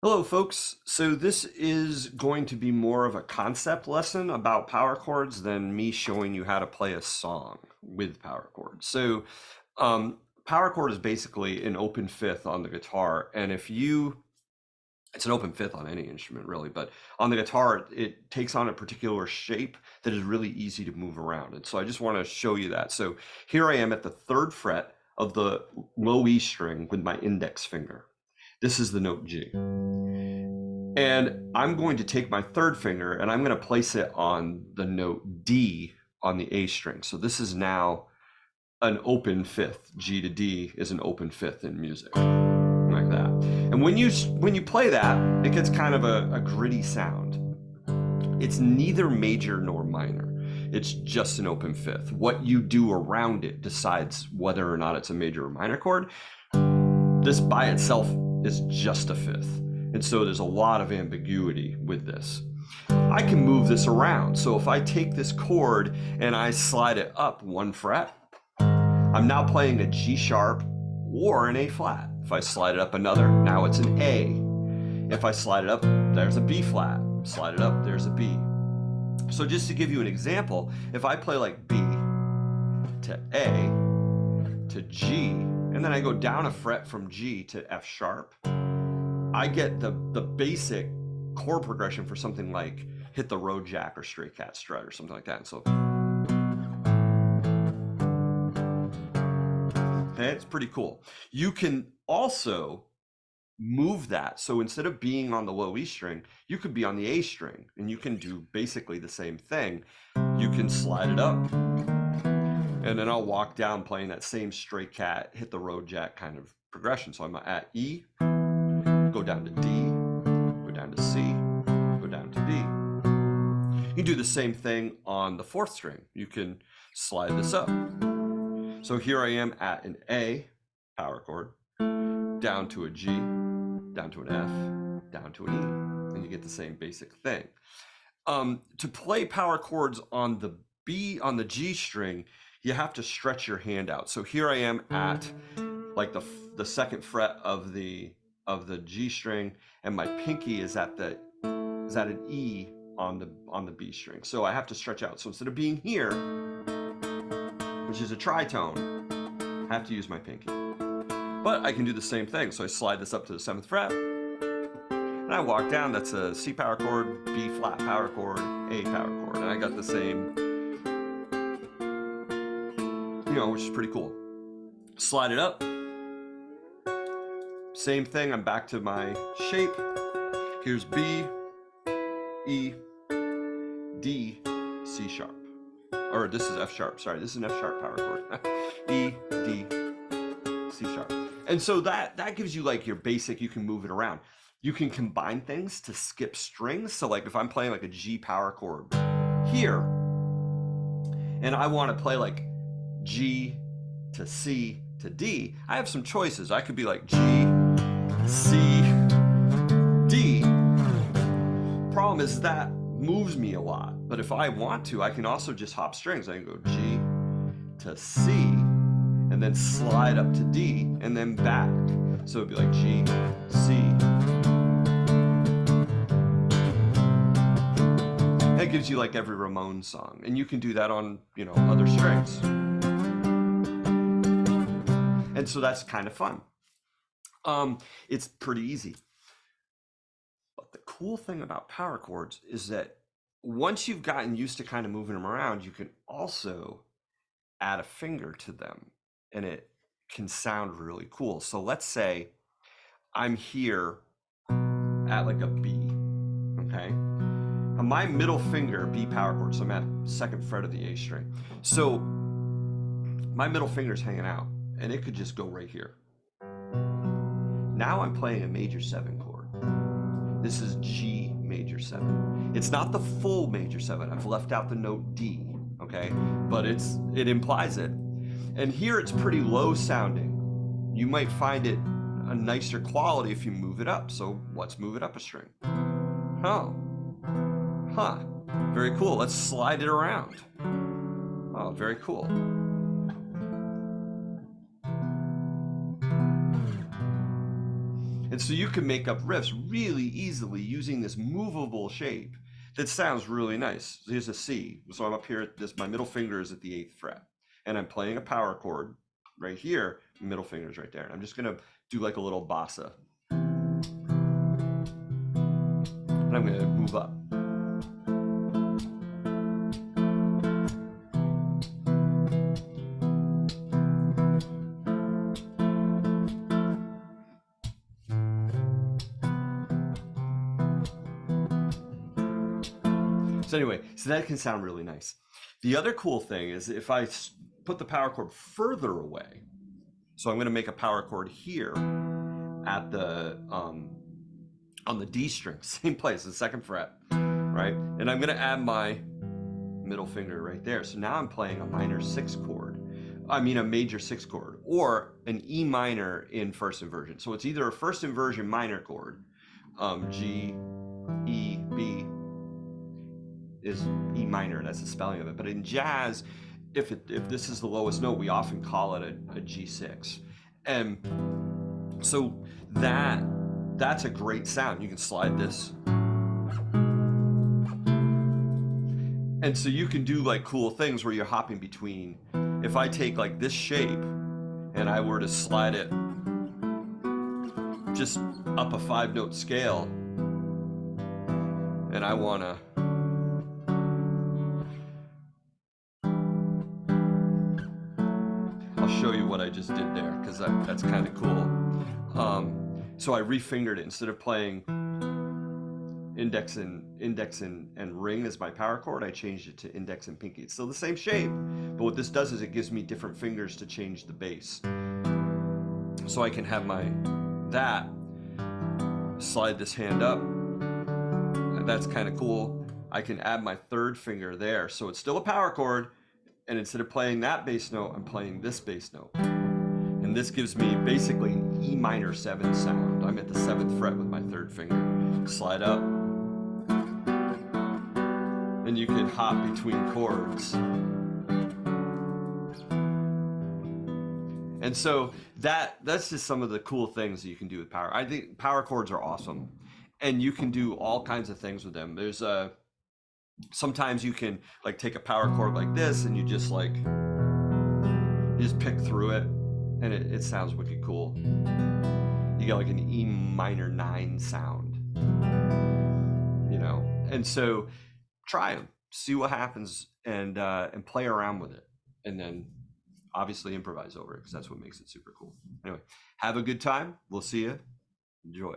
Hello, folks. So this is going to be more of a concept lesson about power chords than me showing you how to play a song with power chords. Power chord is basically an open fifth on the guitar, and it's an open fifth on any instrument really, but on the guitar, it takes on a particular shape that is really easy to move around. And so I just want to show you that. So here I am at the third fret of the low E string with my index finger. This is the note G. And I'm going to take my third finger and I'm going to place it on the note D on the A string. So this is now an open fifth. G to D is an open fifth in music, like that. And when you play that, it gets kind of a gritty sound. It's neither major nor minor. It's just an open fifth. What you do around it decides whether or not it's a major or minor chord. This by itself is just a fifth. And so there's a lot of ambiguity with this. I can move this around. So if I take this chord and I slide it up one fret, I'm now playing a G sharp or an A flat. If I slide it up another, now it's an A. If I slide it up, there's a B flat. Slide it up, there's a B. So just to give you an example, if I play like B to A to G, and then I go down a fret from G to F sharp, I get the basic chord progression for something like Hit the Road Jack or Stray Cat Strut or something like that. And so, okay, it's pretty cool. You can also move that. So instead of being on the low E string, you could be on the A string and you can do basically the same thing. You can slide it up and then I'll walk down playing that same Stray Cat, Hit the Road Jack kind of progression. So I'm at E, go down to D, go down to C, go down to D. You can do the same thing on the fourth string. You can slide this up. So here I am at an A power chord, down to a G, down to an F, down to an E, and you get the same basic thing. To play power chords on the G string, you have to stretch your hand out. So here I am at like the second fret of the G string, and my pinky is at an E on the B string. So I have to stretch out. So instead of being here, which is a tritone, I have to use my pinky. But I can do the same thing. So I slide this up to the 7th fret, and I walk down. That's a C power chord, B flat power chord, A power chord, and I got the same, which is pretty cool. Slide it up. Same thing, I'm back to my shape. Here's B, E, D, C sharp. Or this is F sharp, sorry, this is an F sharp power chord. E, D, C sharp. And so that gives you like your basic, you can move it around. You can combine things to skip strings. So like if I'm playing like a G power chord here, and I want to play like G to C to D, I have some choices. I could be like G, C, D. Problem is that moves me a lot. But if I want to, I can also just hop strings. I can go G to C and then slide up to D and then back. So it'd be like G, C. That gives you like every Ramones song. And you can do that on, other strings. And so that's kind of fun. It's pretty easy. But the cool thing about power chords is that once you've gotten used to kind of moving them around, you can also add a finger to them and it can sound really cool. So let's say I'm here at like a B, okay? And my middle finger, B power chord, so I'm at 2nd fret of the A string. So my middle finger's hanging out and it could just go right here. Now I'm playing a major 7 chord. This is G major 7. It's not the full major 7. I've left out the note D, okay? But it implies it. And here it's pretty low sounding. You might find it a nicer quality if you move it up. So let's move it up a string. Oh, huh, very cool. Let's slide it around. Oh, very cool. And so you can make up riffs really easily using this movable shape that sounds really nice. So here's a C. So I'm up here at this, my middle finger is at the 8th fret, and I'm playing a power chord right here, middle finger's right there. And I'm just gonna do like a little bossa. And I'm gonna move up. So anyway, so that can sound really nice. The other cool thing is if I put the power chord further away, so I'm going to make a power chord here at the on the D string, same place, the 2nd fret, right? And I'm going to add my middle finger right there. So now I'm playing a minor 6 chord. I mean a major 6 chord, or an E minor in first inversion. So it's either a first inversion minor chord, G, E, B, is E minor, that's the spelling of it. But in jazz, if this is the lowest note, we often call it a G6. And so that's a great sound. You can slide this. And so you can do like cool things where you're hopping between. If I take like this shape and I were to slide it just up a 5-note scale, and I wanna show you what I just did there, because that's kind of cool. So I refingered it. Instead of playing index and ring as my power chord, I changed it to index and pinky. It's still the same shape, but what this does is it gives me different fingers to change the bass. So I can have that, slide this hand up, and that's kind of cool. I can add my 3rd finger there, so it's still a power chord, and instead of playing that bass note, I'm playing this bass note. And this gives me basically an E minor 7 sound. I'm at the 7th fret with my 3rd finger. Slide up. And you can hop between chords. And so that's just some of the cool things that you can do with power. I think power chords are awesome. And you can do all kinds of things with them. There's sometimes you can like take a power chord like this and you just pick through it, and it sounds wicked cool. You get like an E minor 9 sound, you know. And so try them, see what happens, and play around with it, and then obviously improvise over it, because that's what makes it super cool. Anyway, have a good time. We'll see you. Enjoy.